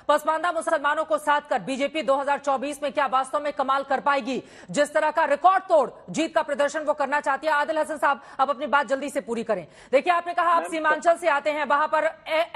पसमानदा मुसलमानों को साथ कर बीजेपी 2024 में क्या वास्तव में कमाल कर पाएगी? जिस तरह का रिकॉर्ड तोड़ जीत का प्रदर्शन वो करना चाहती है। आदिल हसन साहब, अब अपनी बात जल्दी से पूरी करें। देखिए, आपने कहा आप सीमांचल से आते हैं, वहां पर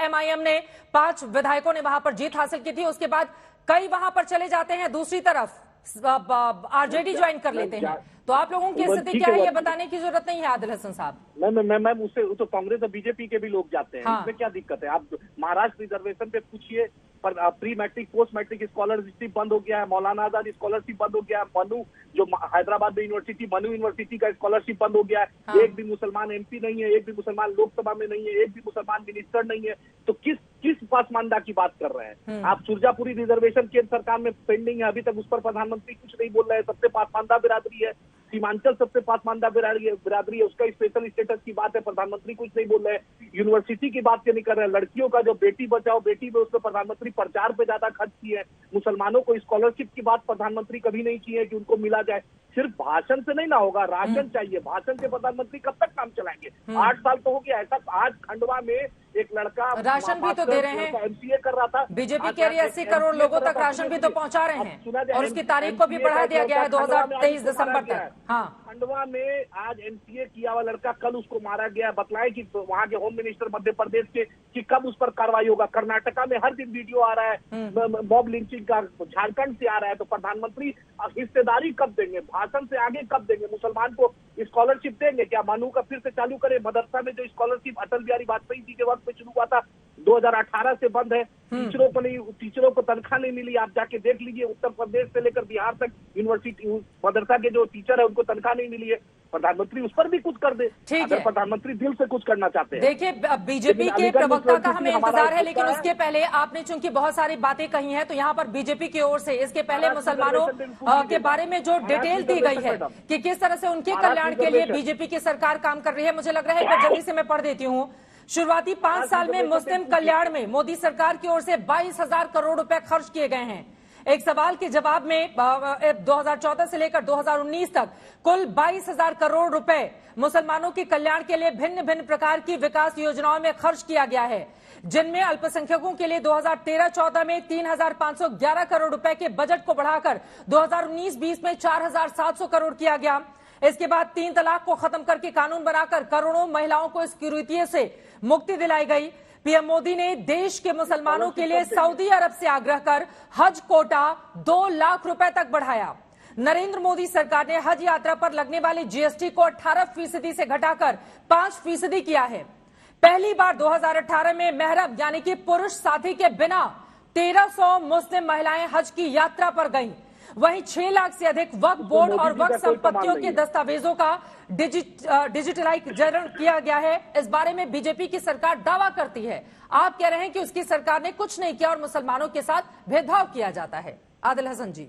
एमआईएम ने 5 विधायकों ने वहां पर जीत हासिल की थी, उसके बाद कई वहां पर चले जाते हैं, दूसरी तरफ आरजेडी ज्वाइन कर लेते हैं। तो आप लोगों की स्थिति क्या है, ये बताने की जरूरत नहीं है आदिल हसन साहब। मैम उससे तो कांग्रेस और बीजेपी के भी लोग जाते हैं। इसमें क्या दिक्कत है? आप महाराष्ट्र रिजर्वेशन पे पूछिए, पर pre matric post matric scholarship बंद हो गया है, मौलाना आजाद स्कॉलरशिप बंद हो गया है, मनु जो हैदराबाद में यूनिवर्सिटी मनु यूनिवर्सिटी का स्कॉलरशिप बंद हो गया है। एक भी मुसलमान एमपी नहीं है, एक भी मुसलमान लोकसभा में नहीं है, एक भी मुसलमान मिनिस्टर नहीं है। तो किस पसमानदा की बात कर रहे हैं आप? सुरजापुरी रिजर्वेशन केंद्र सरकार में पेंडिंग है, अभी तक उस पर प्रधानमंत्री कुछ नहीं बोल रहे हैं। सबसे पसमानदा बिरादरी है, सीमांचल सबसे पसमानदा बिरादरी है, उसका स्पेशल स्टेटस की बात है, प्रधानमंत्री कुछ नहीं बोल रहे हैं। यूनिवर्सिटी की बात क्यों नहीं कर रहे हैं? लड़कियों का जो बेटी बचाओ बेटी में, उसमें प्रधानमंत्री प्रचार पे ज्यादा खर्च किए हैं। मुसलमानों को स्कॉलरशिप की बात प्रधानमंत्री कभी नहीं की है कि उनको मिला जाए। सिर्फ भाषण से नहीं ना होगा, राशन चाहिए। भाषण से प्रधानमंत्री कब तक काम चलाएंगे? 8 साल तो हो गया। ऐसा आज खंडवा में एक लड़का राशन भी तो दे रहे हैं, एमसीए कर रहा था। बीजेपी कह रही है 80 करोड़ लोगों तक राशन भी तो पहुंचा रहे हैं, और उसकी तारीख को भी बढ़ा दिया गया है 2023 दिसंबर तक। हाँ, खंडवा में आज एमसीए किया हुआ लड़का, कल उसको मारा गया। बतलाए कि वहाँ के होम मिनिस्टर मध्य प्रदेश के कि कब उस पर कार्रवाई होगा। कर्नाटका में हर दिन वीडियो आ रहा है मॉब लिंचिंग का, झारखंड से आ रहा है। तो प्रधानमंत्री हिस्सेदारी कब देंगे? भाषण से आगे कब देंगे? मुसलमान को स्कॉलरशिप देंगे क्या? मनु का फिर से चालू करे। मदरसा में जो स्कॉलरशिप अटल बिहारी वाजपेयी जी के वक्त में शुरू हुआ था, 2018 से बंद है। टीचरों को तनख्वाह नहीं मिली। आप जाके देख लीजिए, उत्तर प्रदेश से लेकर बिहार तक यूनिवर्सिटी मदरसा के जो टीचर है उनको तनख्वाह नहीं मिली है। प्रधानमंत्री उस पर भी कुछ कर दे, अगर प्रधानमंत्री दिल से कुछ करना चाहते हैं। देखिए, बीजेपी के प्रवक्ता का हमें इंतजार है, लेकिन उसके पहले आपने चूंकि बहुत सारी बातें कही हैं, तो यहाँ पर बीजेपी की ओर से इसके पहले मुसलमानों के बारे में जो डिटेल दी गई है कि किस तरह से उनके कल्याण के लिए बीजेपी की सरकार काम कर रही है, मुझे लग रहा है एक बार जल्दी से मैं पढ़ देती हूँ। शुरुआती 5 साल में मुस्लिम कल्याण में मोदी सरकार की ओर से 22,000 करोड़ रुपए खर्च किए गए हैं। एक सवाल के जवाब में 2014 से लेकर 2019 तक कुल 22,000 करोड़ रुपए मुसलमानों के कल्याण के लिए भिन्न भिन्न प्रकार की विकास योजनाओं में खर्च किया गया है, जिनमें अल्पसंख्यकों के लिए 2013-14 में 3,511 करोड़ रुपए के बजट को बढ़ाकर 2019-20 में 4,700 करोड़ किया गया। इसके बाद 3 तलाक को खत्म करके कानून बनाकर करोड़ों महिलाओं को इस कुरीति से मुक्ति दिलाई गई। पीएम मोदी ने देश के मुसलमानों के लिए सऊदी अरब से आग्रह कर हज कोटा 2 लाख रुपए तक बढ़ाया। नरेंद्र मोदी सरकार ने हज यात्रा पर लगने वाली जीएसटी को 18% से घटाकर 5% किया है। पहली बार 2018 में महरम यानी कि पुरुष साथी के बिना 1300 मुस्लिम महिलाएं हज की यात्रा पर गईं। वहीं 6 लाख से अधिक वक्फ बोर्ड और वक्फ संपत्तियों के दस्तावेजों का डिजिटलाइजेशन किया गया है। इस बारे में बीजेपी की सरकार दावा करती है। आप कह रहे हैं कि उसकी सरकार ने कुछ नहीं किया और मुसलमानों के साथ भेदभाव किया जाता है। आदिल हसन जी,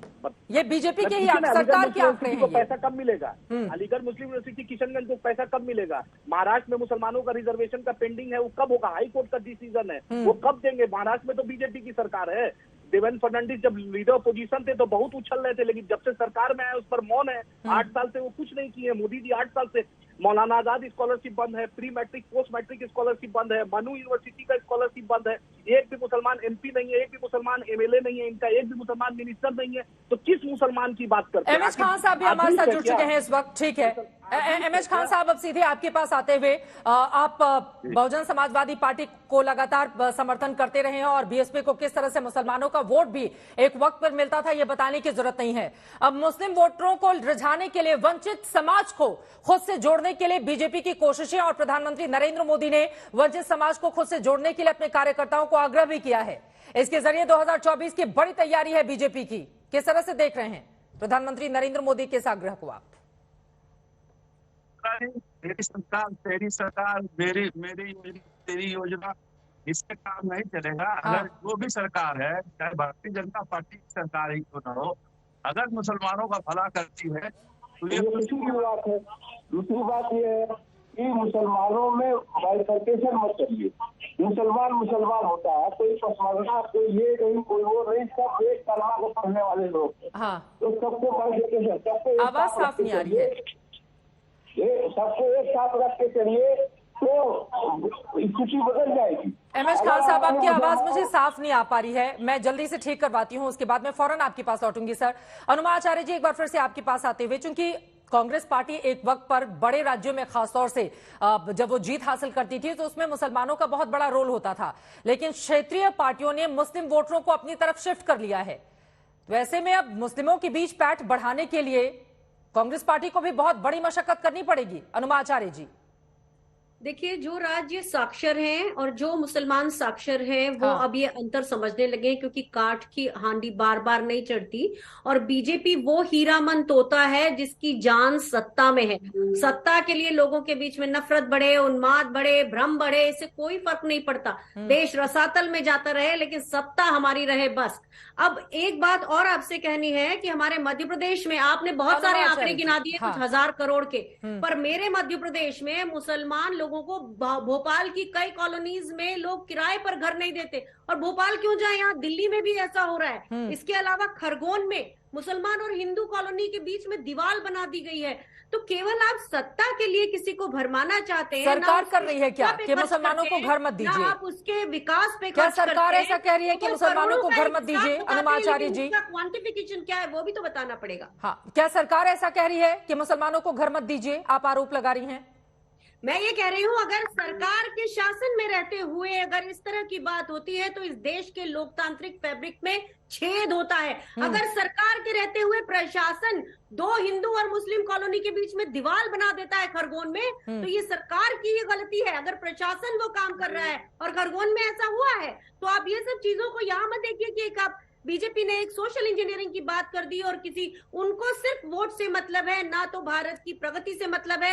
ये बीजेपी के ही सरकार के आंकड़े हैं। पैसा कब मिलेगा? अलीगढ़ मुस्लिम यूनिवर्सिटी किशनगंज को पैसा कब मिलेगा? महाराष्ट्र में मुसलमानों का रिजर्वेशन का पेंडिंग है, वो कब होगा? हाई कोर्ट का डिसीजन है, वो कब देंगे? महाराष्ट्र में तो बीजेपी की सरकार है। देवेंद्र फडणवीस जब लीडर ऑपोजिशन थे तो बहुत उछल रहे थे, लेकिन जब से सरकार में आए उस पर मौन है। 8 साल से वो कुछ नहीं किए। मोदी जी 8 साल से मौलाना आजाद स्कॉलरशिप बंद है, pre matric post matric scholarship बंद है, मनु यूनिवर्सिटी का स्कॉलरशिप बंद है। एक भी मुसलमान एमपी नहीं है, एक भी मुसलमान एमएलए नहीं है, इनका एक भी मुसलमान मिनिस्टर नहीं है। तो किस मुसलमान की बात करते हैं? एमएच खान साहब भी हमारे साथ जुड़ चुके हैं इस वक्त। ठीक है एमएच खान साहब, अब सीधे आपके पास आते हुए, आप बहुजन समाजवादी पार्टी को लगातार समर्थन करते रहे हैं और बीएसपी को किस तरह से मुसलमानों का वोट भी एक वक्त पर मिलता था, यह बताने की जरूरत नहीं है। अब मुस्लिम वोटरों को रिझाने के लिए, वंचित समाज को खुद से जोड़ने के लिए बीजेपी की कोशिशें, और प्रधानमंत्री नरेंद्र मोदी ने वंचित समाज को खुद से जोड़ने के लिए अपने कार्यकर्ताओं को आग्रह भी किया है। इसके जरिए 2024 की बड़ी तैयारी है बीजेपी की। किस तरह से देख रहे हैं प्रधानमंत्री नरेंद्र मोदी के इस आग्रह को आप? मेरी सरकार, तेरी सरकार, मेरी तेरी योजना, इससे काम नहीं चलेगा। अगर जो भी सरकार है, चाहे भारतीय जनता पार्टी की सरकार ही क्यों न हो, अगर मुसलमानों का भला करती है तो ये दूसरी बात है। दूसरी बात ये है कि मुसलमानों में बाइफर्केशन मत करिए। मुसलमान होता है, कोई पसमानदा, कोई ये नहीं, कोई वो नहीं, सब एक कलमा को पढ़ने वाले लोग। तो सबको बाइफर्केशन, सबको आवाज साफ नहीं आ रही है। ये सबको एक साथ रख के चलिए तो स्थिति बदल जाएगी। एमएच खान साहब, आपकी आवाज मुझे साफ नहीं आ पा रही है, मैं जल्दी से ठीक करवाती हूँ, उसके बाद मैं फौरन आपके पास लौटूंगी। सर अनुमा आचार्य जी, एक बार फिर से आपके पास आते हुए, चूंकि कांग्रेस पार्टी एक वक्त पर बड़े राज्यों में खासतौर से जब वो जीत हासिल करती थी तो उसमें मुसलमानों का बहुत बड़ा रोल होता था, लेकिन क्षेत्रीय पार्टियों ने मुस्लिम वोटरों को अपनी तरफ शिफ्ट कर लिया है। तो ऐसे में अब मुस्लिमों के बीच पैठ बढ़ाने के लिए कांग्रेस पार्टी को भी बहुत बड़ी मशक्कत करनी पड़ेगी। अनुमा आचार्य जी, देखिए, जो राज्य साक्षर हैं और जो मुसलमान साक्षर हैं वो अब ये अंतर समझने लगे हैं, क्योंकि काठ की हांडी बार बार नहीं चढ़ती। और बीजेपी वो हीरामन तोता है जिसकी जान सत्ता में है। सत्ता के लिए लोगों के बीच में नफरत बढ़े, उन्माद बढ़े, भ्रम बढ़े, इससे कोई फर्क नहीं पड़ता। देश रसातल में जाता रहे लेकिन सत्ता हमारी रहे, बस। अब एक बात और आपसे कहनी है कि हमारे मध्य प्रदेश में आपने बहुत सारे आंकड़े गिना दिए, कुछ 1000 करोड़ के, पर मेरे मध्य प्रदेश में मुसलमान लोगों को भोपाल की कई कॉलोनीज में लोग किराए पर घर नहीं देते। और भोपाल क्यों जाए, यहाँ दिल्ली में भी ऐसा हो रहा है। इसके अलावा खरगोन में मुसलमान और हिंदू कॉलोनी के बीच में दीवार बना दी गई है। तो केवल आप सत्ता के लिए किसी को भरमाना चाहते हैं। सरकार कर रही है क्या कि मुसलमानों को घर मत दीजिए? आप उसके विकास पे क्या सरकार ऐसा कह रही है कि मुसलमानों को घर मत दीजिए? अनुमा आचार्य जी, क्वांटिफिकेशन क्या है वो भी तो बताना पड़ेगा। हाँ, क्या सरकार ऐसा कह रही है कि मुसलमानों को घर मत दीजिए? आप आरोप लगा रही हैं। मैं ये कह रही हूँ, अगर सरकार के शासन में रहते हुए अगर इस तरह की बात होती है तो इस देश के लोकतांत्रिक फैब्रिक में छेद होता है। अगर सरकार के रहते हुए प्रशासन दो हिंदू और मुस्लिम कॉलोनी के बीच में दीवार बना देता है खरगोन में, तो ये सरकार की ये गलती है। अगर प्रशासन वो काम कर रहा है और खरगोन में ऐसा हुआ है, तो आप ये सब चीजों को यहाँ मत देखिए कि एक आप बीजेपी ने एक सोशल इंजीनियरिंग की बात कर दी और किसी, उनको सिर्फ वोट से मतलब है, ना तो भारत की प्रगति से मतलब है।